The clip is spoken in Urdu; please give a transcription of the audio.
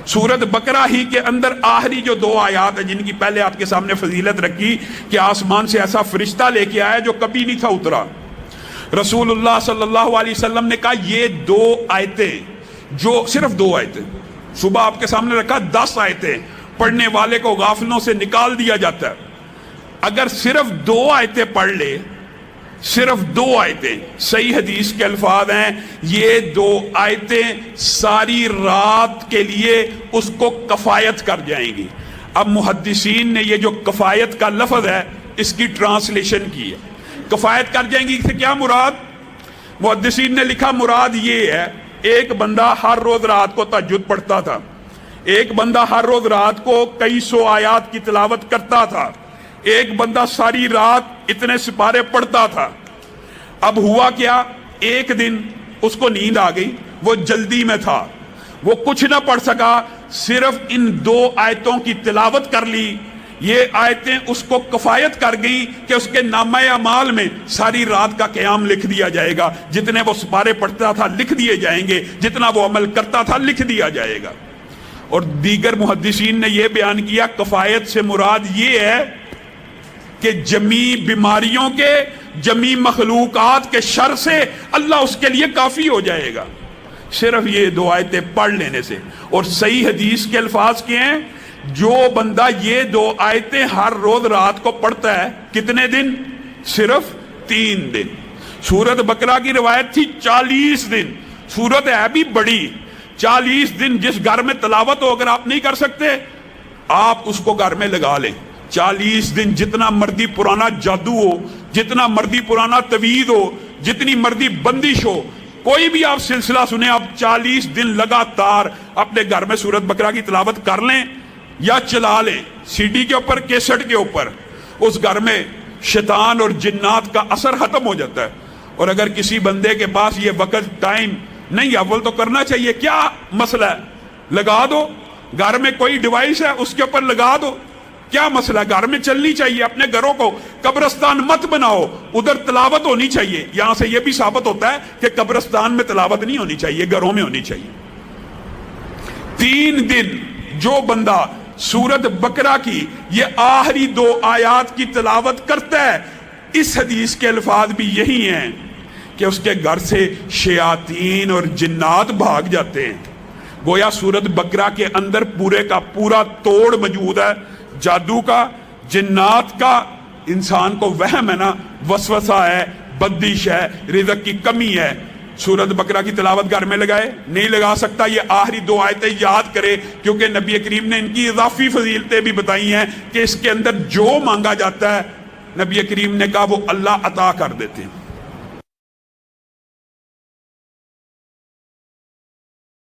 سورت بقرہ ہی کے اندر آخری جو 2 آیات ہیں جن کی پہلے آپ کے سامنے فضیلت رکھی کہ آسمان سے ایسا فرشتہ لے کے آیا جو کبھی نہیں تھا اترا. رسول اللہ صلی اللہ علیہ وسلم نے کہا یہ 2 آیتیں، جو صرف 2 آیتیں، صبح آپ کے سامنے رکھا 10 آیتیں، پڑھنے والے کو غافلوں سے نکال دیا جاتا ہے. اگر صرف 2 آیتیں پڑھ لے، صرف 2 آیتیں، صحیح حدیث کے الفاظ ہیں یہ 2 آیتیں ساری رات کے لیے اس کو کفایت کر جائیں گی. اب محدثین نے یہ جو کفایت کا لفظ ہے اس کی ٹرانسلیشن کی ہے. کفایت کر جائیں گی سے کیا مراد؟ محدثین نے لکھا مراد یہ ہے ایک بندہ ہر روز رات کو تہجد پڑھتا تھا، ایک بندہ ہر روز رات کو کئی 100 آیات کی تلاوت کرتا تھا، ایک بندہ ساری رات اتنے سپارے پڑھتا تھا. اب ہوا کیا، ایک دن اس کو نیند آ گئی، وہ جلدی میں تھا، وہ کچھ نہ پڑھ سکا، صرف ان 2 آیتوں کی تلاوت کر لی. یہ آیتیں اس کو کفایت کر گئیں کہ اس کے نامہ اعمال میں ساری رات کا قیام لکھ دیا جائے گا، جتنے وہ سپارے پڑھتا تھا لکھ دیے جائیں گے، جتنا وہ عمل کرتا تھا لکھ دیا جائے گا. اور دیگر محدثین نے یہ بیان کیا کفایت سے مراد یہ ہے کہ جمی بیماریوں کے، جمی مخلوقات کے شر سے اللہ اس کے لیے کافی ہو جائے گا صرف یہ 2 آیتیں پڑھ لینے سے. اور صحیح حدیث کے الفاظ کیا ہیں؟ جو بندہ یہ 2 آیتیں ہر روز رات کو پڑھتا ہے، کتنے دن؟ صرف 3 دن. سورت بقرہ کی روایت تھی 40 دن، سورت ہے بھی بڑی. 40 دن جس گھر میں تلاوت ہو اگر آپ نہیں کر سکتے آپ اس کو گھر میں لگا لیں. 40 دن جتنا مرضی پرانا جادو ہو، جتنا مرضی پرانا توید ہو، جتنی مرضی بندش ہو، کوئی بھی آپ سلسلہ سنیں، آپ 40 دن لگاتار اپنے گھر میں سورت بقرہ کی تلاوت کر لیں یا چلا لیں سی ڈی کے اوپر، کیسٹ کے اوپر. اس گھر میں شیطان اور جنات کا اثر ختم ہو جاتا ہے. اور اگر کسی بندے کے پاس یہ وقت ٹائم نہیں، اول تو کرنا چاہیے، کیا مسئلہ ہے؟ لگا دو. گھر میں کوئی ڈیوائس ہے اس کے اوپر لگا دو، کیا مسئلہ؟ گھر میں چلنی چاہیے. اپنے گھروں کو قبرستان مت بناؤ، ادھر تلاوت ہونی چاہیے. یہاں سے یہ بھی ثابت ہوتا ہے کہ قبرستان میں تلاوت نہیں ہونی چاہیے، گھروں میں ہونی چاہیے. 3 دن جو بندہ سورت بقرہ کی یہ آخری 2 آیات کی تلاوت کرتا ہے، اس حدیث کے الفاظ بھی یہی ہیں کہ اس کے گھر سے شیاطین اور جنات بھاگ جاتے ہیں. گویا سورت بقرہ کے اندر پورے کا پورا توڑ موجود ہے، جادو کا، جنات کا. انسان کو وہم ہے نا، وسوسہ ہے، بندش ہے، رزق کی کمی ہے. سورت بقرہ کی تلاوت گھر میں لگائے، نہیں لگا سکتا، یہ آخری 2 آیتیں یاد کرے، کیونکہ نبی کریم نے ان کی اضافی فضیلتیں بھی بتائی ہیں کہ اس کے اندر جو مانگا جاتا ہے نبی کریم نے کہا وہ اللہ عطا کر دیتے ہیں.